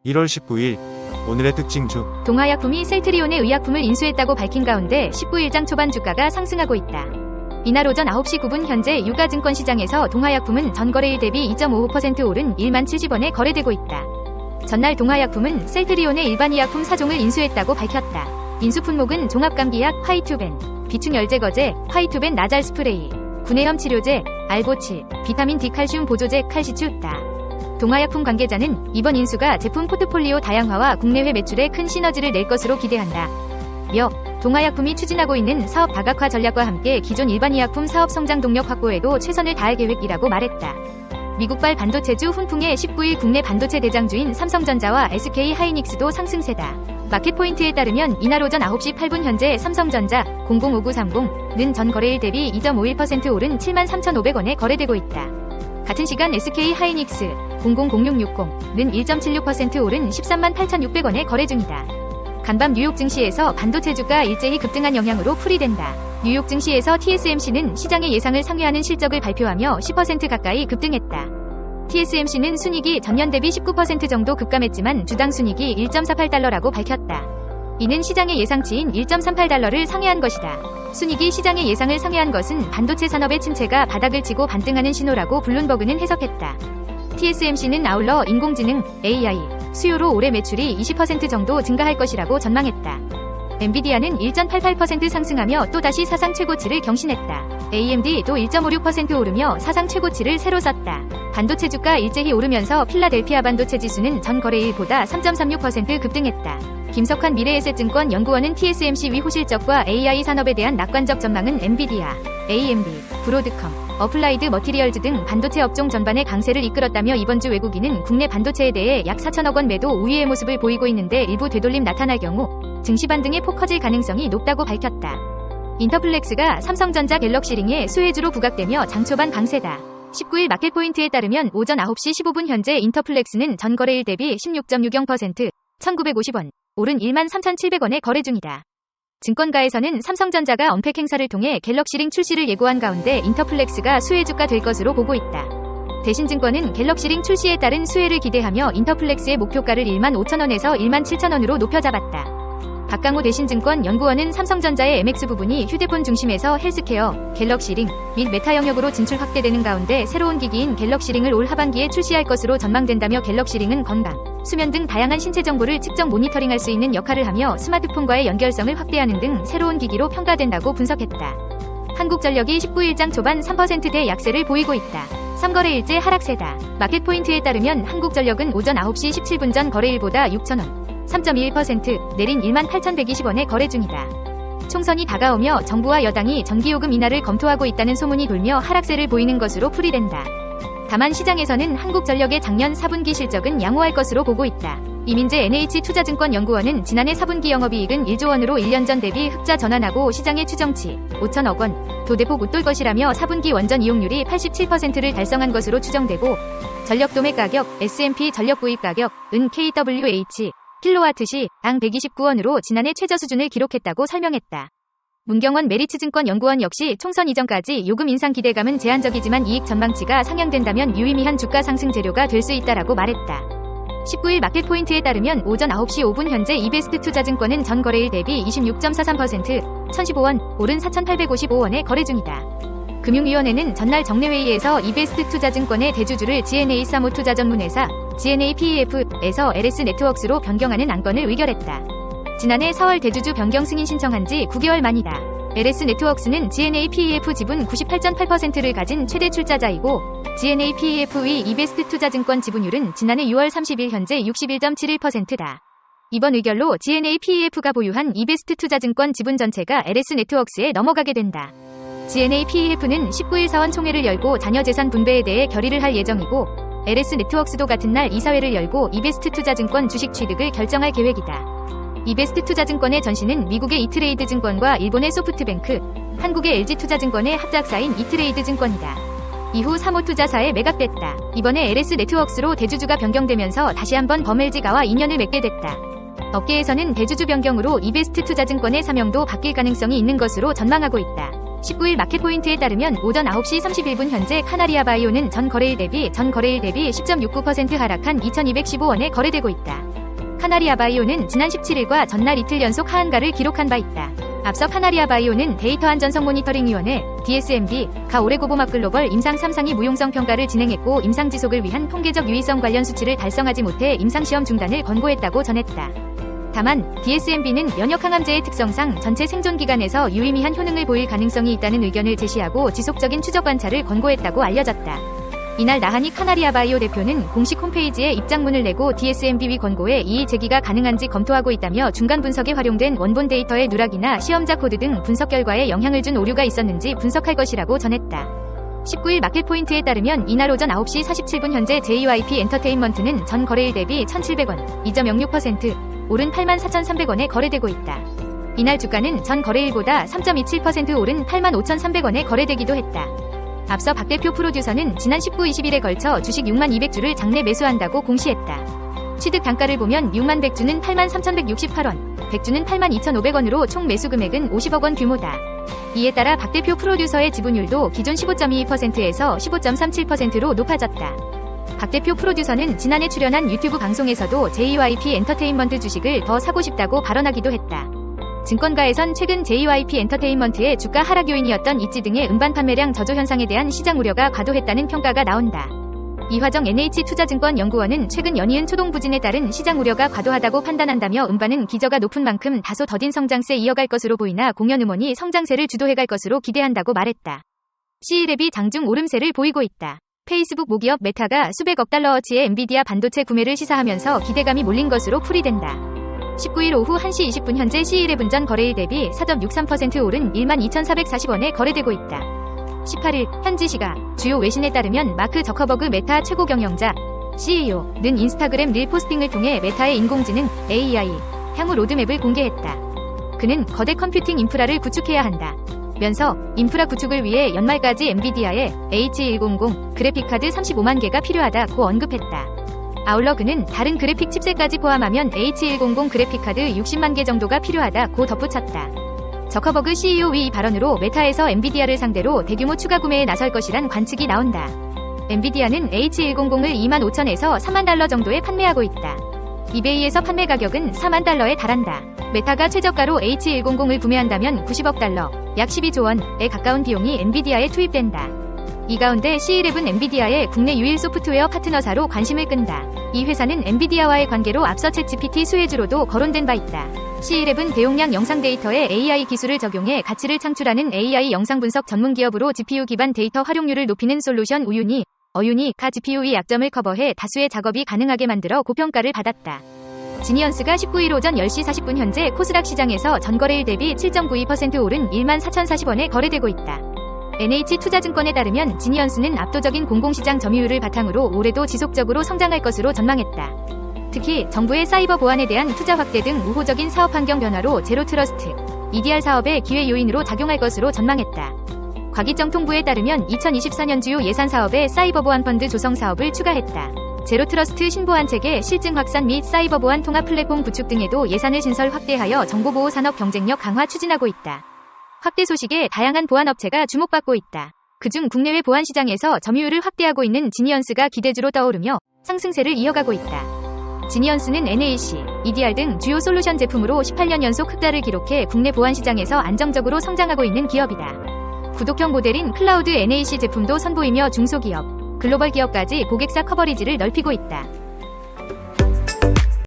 1월 19일 오늘의 특징주 동화약품이 셀트리온의 의약품을 인수했다고 밝힌 가운데 19일장 초반 주가가 상승하고 있다. 이날 오전 9시 9분 현재 유가증권 시장에서 동화약품은 전거래일 대비 2.55% 오른 1만 70원에 거래되고 있다. 전날 동화약품은 셀트리온의 일반 의약품 4종을 인수했다고 밝혔다. 인수 품목은 종합감기약 화이투벤, 비충열제거제, 화이투벤 나잘 스프레이, 구내염 치료제, 알보칠, 비타민 D 칼슘 보조제 칼시추다. 동화약품 관계자는 이번 인수가 제품 포트폴리오 다양화와 국내외 매출에 큰 시너지를 낼 것으로 기대한다. 며 동화약품이 추진하고 있는 사업 다각화 전략과 함께 기존 일반 의약품 사업 성장 동력 확보에도 최선을 다할 계획이라고 말했다. 미국발 반도체주 훈풍의 19일 국내 반도체 대장주인 삼성전자와 SK하이닉스도 상승세다. 마켓포인트에 따르면 이날 오전 9시 8분 현재 삼성전자 005930는 전 거래일 대비 2.51% 오른 73,500원에 거래되고 있다. 같은 시간 SK하이닉스 000660는 1.76% 오른 138,600원에 거래 중이다. 간밤 뉴욕 증시에서 반도체 주가 일제히 급등한 영향으로 풀이된다. 뉴욕 증시에서 TSMC는 시장의 예상을 상회하는 실적을 발표하며 10% 가까이 급등했다. TSMC는 순이익이 전년 대비 19% 정도 급감했지만 주당 순이익이 1.48달러라고 밝혔다. 이는 시장의 예상치인 1.38달러를 상회한 것이다. 순이익이 시장의 예상을 상회한 것은 반도체 산업의 침체가 바닥을 치고 반등하는 신호라고 블룸버그는 해석했다. TSMC는 아울러 인공지능, AI, 수요로 올해 매출이 20% 정도 증가할 것이라고 전망했다. 엔비디아는 1.88% 상승하며 또다시 사상 최고치를 경신했다. AMD도 1.56% 오르며 사상 최고치를 새로 썼다. 반도체 주가 일제히 오르면서 필라델피아 반도체 지수는 전 거래일보다 3.36% 급등했다. 김석환 미래에셋증권 연구원은 TSMC 위호 실적과 AI 산업에 대한 낙관적 전망은 엔비디아, AMD, 브로드컴, 어플라이드 머티리얼즈 등 반도체 업종 전반의 강세를 이끌었다며 이번 주 외국인은 국내 반도체에 대해 약 4천억 원 매도 우위의 모습을 보이고 있는데 일부 되돌림 나타날 경우 증시 반등에 폭 커질 가능성이 높다고 밝혔다. 인터플렉스가 삼성전자 갤럭시링의 수혜주로 부각되며 장초반 강세다. 19일 마켓포인트에 따르면 오전 9시 15분 현재 인터플렉스는 전 거래일 대비 16.60%, 1,950원, 오른 13,700원에 거래 중이다. 증권가에서는 삼성전자가 언팩 행사를 통해 갤럭시링 출시를 예고한 가운데 인터플렉스가 수혜주가 될 것으로 보고 있다. 대신증권은 갤럭시링 출시에 따른 수혜를 기대하며 인터플렉스의 목표가를 15,000원에서 17,000원으로 높여 잡았다. 박강호 대신증권 연구원은 삼성전자의 MX 부분이 휴대폰 중심에서 헬스케어, 갤럭시링 및 메타 영역으로 진출 확대되는 가운데 새로운 기기인 갤럭시링을 올 하반기에 출시할 것으로 전망된다며 갤럭시링은 건강, 수면 등 다양한 신체 정보를 측정 모니터링할 수 있는 역할을 하며 스마트폰과의 연결성을 확대하는 등 새로운 기기로 평가된다고 분석했다. 한국전력이 19일장 초반 3%대 약세를 보이고 있다. 3거래일째 하락세다. 마켓포인트에 따르면 한국전력은 오전 9시 17분 전 거래일보다 6,000원, 3.1% 내린 18,120원에 거래 중이다. 총선이 다가오며 정부와 여당이 전기요금 인하를 검토하고 있다는 소문이 돌며 하락세를 보이는 것으로 풀이된다. 다만 시장에서는 한국전력의 작년 4분기 실적은 양호할 것으로 보고 있다. 이민재 NH투자증권 연구원은 지난해 4분기 영업이익은 1조 원으로 1년 전 대비 흑자 전환하고 시장의 추정치 5천억 원 도 대폭 웃돌 것이라며 4분기 원전 이용률이 87%를 달성한 것으로 추정되고 전력 도매 가격, S&P 전력 구입 가격, 은 kWh 킬로와트시 당 129원으로 지난해 최저 수준을 기록했다고 설명했다. 문경원 메리츠증권 연구원 역시 총선 이전까지 요금 인상 기대감은 제한적이지만 이익 전망치가 상향된다면 유의미한 주가 상승 재료가 될 수 있다라고 말했다. 19일 마켓포인트에 따르면 오전 9시 5분 현재 이베스트 투자증권은 전 거래일 대비 26.43%, 1,015원, 오른 4,855원에 거래 중이다. 금융위원회는 전날 정례회의에서 이베스트 투자증권의 대주주를 GNA35 투자전문회사 GNAPEF에서 LS네트워크스로 변경하는 안건을 의결했다. 지난해 4월 대주주 변경 승인 신청한 지 9개월 만이다. LS네트워크스는 GNAPEF 지분 98.8%를 가진 최대 출자자이고 GNAPEF의 이베스트 투자증권 지분율은 지난해 6월 30일 현재 61.71%다. 이번 의결로 GNAPEF가 보유한 이베스트 투자증권 지분 전체가 LS네트워크스에 넘어가게 된다. GNAPEF는 19일 사원 총회를 열고 자녀 재산 분배에 대해 결의를 할 예정이고 LS네트워크스도 같은 날 이사회를 열고 이베스트 투자증권 주식 취득을 결정할 계획이다. 이베스트 투자증권의 전신은 미국의 이트레이드 증권과 일본의 소프트뱅크, 한국의 LG투자증권의 합작사인 이트레이드 증권이다. 이후 사모투자사에 매각됐다. 이번에 LS네트워크스로 대주주가 변경되면서 다시 한번 범LG가와 인연을 맺게 됐다. 업계에서는 대주주 변경으로 이베스트 투자증권의 사명도 바뀔 가능성이 있는 것으로 전망하고 있다. 19일 마켓포인트에 따르면 오전 9시 31분 현재 카나리아 바이오는 전 거래일 대비 10.69% 하락한 2,215원에 거래되고 있다. 카나리아바이오는 지난 17일과 전날 이틀 연속 하한가를 기록한 바 있다. 앞서 카나리아바이오는 데이터안전성 모니터링위원회 DSMB가 올해 고보막 글로벌 임상 3상이 무용성 평가를 진행했고 임상 지속을 위한 통계적 유의성 관련 수치를 달성하지 못해 임상시험 중단을 권고했다고 전했다. 다만 DSMB는 면역항암제의 특성상 전체 생존 기간에서 유의미한 효능을 보일 가능성이 있다는 의견을 제시하고 지속적인 추적 관찰을 권고했다고 알려졌다. 이날 나하니 카나리아바이오 대표는 공식 홈페이지에 입장문을 내고 DSMB 권고에 이의 제기가 가능한지 검토하고 있다며 중간 분석에 활용된 원본 데이터의 누락이나 시험자 코드 등 분석 결과에 영향을 준 오류가 있었는지 분석할 것이라고 전했다. 19일 마켓포인트에 따르면 이날 오전 9시 47분 현재 JYP 엔터테인먼트는 전 거래일 대비 1,700원, 2.06% 오른 84,300원에 거래되고 있다. 이날 주가는 전 거래일보다 3.27% 오른 85,300원에 거래되기도 했다. 앞서 박 대표 프로듀서는 지난 19, 20일에 걸쳐 주식 6만 200주를 장내 매수한다고 공시했다. 취득 단가를 보면 6만 100주는 83,168원, 100주는 82,500원으로 총 매수 금액은 50억 원 규모다. 이에 따라 박 대표 프로듀서의 지분율도 기존 15.22%에서 15.37%로 높아졌다. 박 대표 프로듀서는 지난해 출연한 유튜브 방송에서도 JYP 엔터테인먼트 주식을 더 사고 싶다고 발언하기도 했다. 증권가에선 최근 JYP 엔터테인먼트의 주가 하락 요인이었던 이지 등의 음반 판매량 저조 현상에 대한 시장 우려가 과도했다는 평가가 나온다. 이화정 NH투자증권연구원은 최근 연이은 초동 부진에 따른 시장 우려가 과도하다고 판단한다며 음반은 기저가 높은 만큼 다소 더딘 성장세 이어갈 것으로 보이나 공연 음원이 성장세를 주도해갈 것으로 기대한다고 말했다. C랩이 장중 오름세를 보이고 있다. 페이스북 모기업 메타가 수백억 달러어치의 엔비디아 반도체 구매를 시사하면서 기대감이 몰린 것으로 풀이된다. 19일 오후 1시 20분 현재 C11 전 거래일 대비 4.63% 오른 12,440원에 거래되고 있다. 18일 현지 시각 주요 외신에 따르면 마크 저커버그 메타 최고 경영자 CEO는 인스타그램 릴 포스팅을 통해 메타의 인공지능 AI 향후 로드맵을 공개했다. 그는 거대 컴퓨팅 인프라를 구축해야 한다. 면서 인프라 구축을 위해 연말까지 엔비디아의 H100 그래픽카드 35만 개가 필요하다고 언급했다. 아울러 그는 다른 그래픽 칩셋까지 포함하면 H100 그래픽카드 60만 개 정도가 필요하다고 덧붙였다. 저커버그 CEO의 이 발언으로 메타에서 엔비디아를 상대로 대규모 추가 구매에 나설 것이란 관측이 나온다. 엔비디아는 H100을 25,000에서 3만 달러 정도에 판매하고 있다. 이베이에서 판매 가격은 4만 달러에 달한다. 메타가 최저가로 H100을 구매한다면 90억 달러, 약 12조 원에 가까운 비용이 엔비디아에 투입된다. 이 가운데 C11은 엔비디아의 국내 유일 소프트웨어 파트너사로 관심을 끈다. 이 회사는 엔비디아와의 관계로 앞서 챗GPT 수혜주로도 거론된 바 있다. C11 대용량 영상 데이터에 AI 기술을 적용해 가치를 창출하는 AI 영상 분석 전문 기업으로 GPU 기반 데이터 활용률을 높이는 솔루션 어유니가 GPU의 약점을 커버해 다수의 작업이 가능하게 만들어 고평가를 받았다. 지니언스가 19일 오전 10시 40분 현재 코스닥 시장에서 전거래일 대비 7.92% 오른 14,040원에 거래되고 있다. NH투자증권에 따르면 지니언스는 압도적인 공공시장 점유율을 바탕으로 올해도 지속적으로 성장할 것으로 전망했다. 특히 정부의 사이버 보안에 대한 투자 확대 등 우호적인 사업 환경 변화로 제로 트러스트, EDR 사업의 기회 요인으로 작용할 것으로 전망했다. 과기정통부에 따르면 2024년 주요 예산 사업에 사이버 보안 펀드 조성 사업을 추가했다. 제로 트러스트 신보안 체계 실증 확산 및 사이버 보안 통합 플랫폼 구축 등에도 예산을 신설 확대하여 정보보호 산업 경쟁력 강화 추진하고 있다. 확대 소식에 다양한 보안 업체가 주목받고 있다. 그중 국내외 보안 시장에서 점유율을 확대하고 있는 지니언스가 기대주로 떠오르며 상승세를 이어가고 있다. 지니언스는 NAC, EDR 등 주요 솔루션 제품으로 18년 연속 흑자를 기록해 국내 보안 시장에서 안정적으로 성장하고 있는 기업이다. 구독형 모델인 클라우드 NAC 제품도 선보이며 중소기업, 글로벌 기업까지 고객사 커버리지를 넓히고 있다.